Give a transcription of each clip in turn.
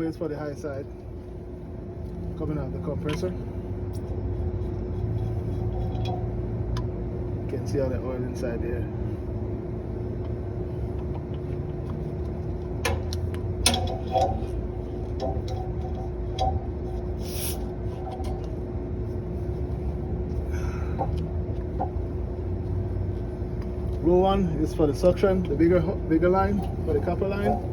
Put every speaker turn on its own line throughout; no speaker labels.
Waits for the high side coming out the compressor. You can see all the oil inside there. Row 1 is for the suction, the bigger line, for the copper line.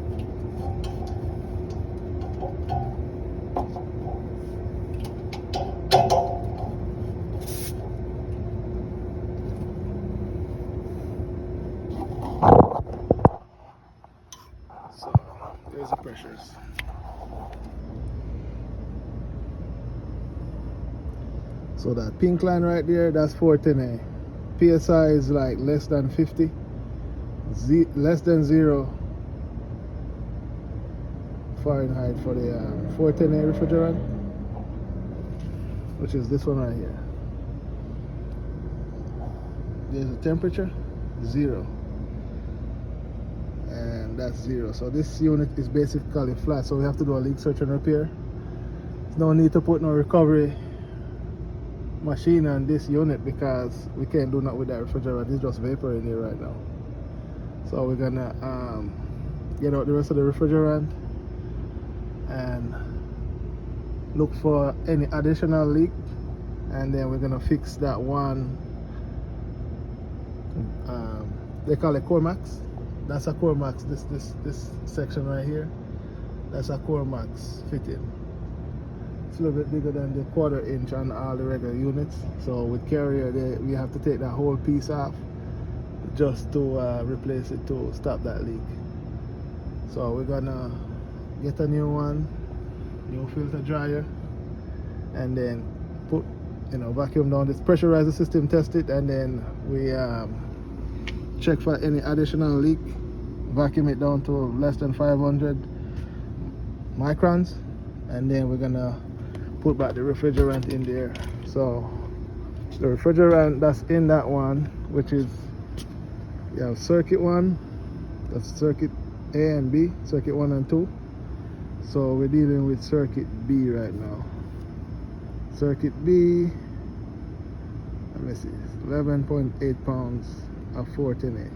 So there's the pressures. So that pink line right there, that's 410A. PSI is like less than 50, less than 0 Fahrenheit for the 410A refrigerant, which is this one right here. There's a temperature, 0, and that's 0. So this unit is basically flat, so we have to do a leak search and repair. There's no need to put no recovery machine on this unit because we can't do nothing with that refrigerant. It's just vapor in here right now. So we're gonna get out the rest of the refrigerant and look for any additional leak, and then we're gonna fix that one. They call it Cormax. That's a Cormax. This section right here, that's a Cormax fitting. It's a little bit bigger than the 1/4 inch on all the regular units. So with Carrier, we have to take that whole piece off just to replace it to stop that leak. So we're gonna get a new one, new filter dryer, and then put, vacuum down this, pressurize the system, test it, and then we check for any additional leak, vacuum it down to less than 500 microns, and then we're gonna put back the refrigerant in there. So the refrigerant that's in that one, which is, you have circuit 1, that's circuit A and B, circuit 1 and 2. So we're dealing with circuit B right now. Circuit B, let me see, 11.8 pounds of 410A,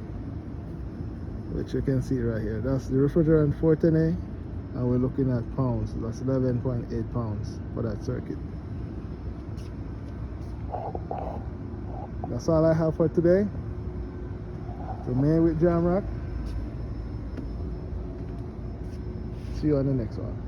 which you can see right here. That's the refrigerant 410A, and we're looking at pounds. That's 11.8 pounds for that circuit. That's all I have for today. Remain with Jamrock. See you on the next one.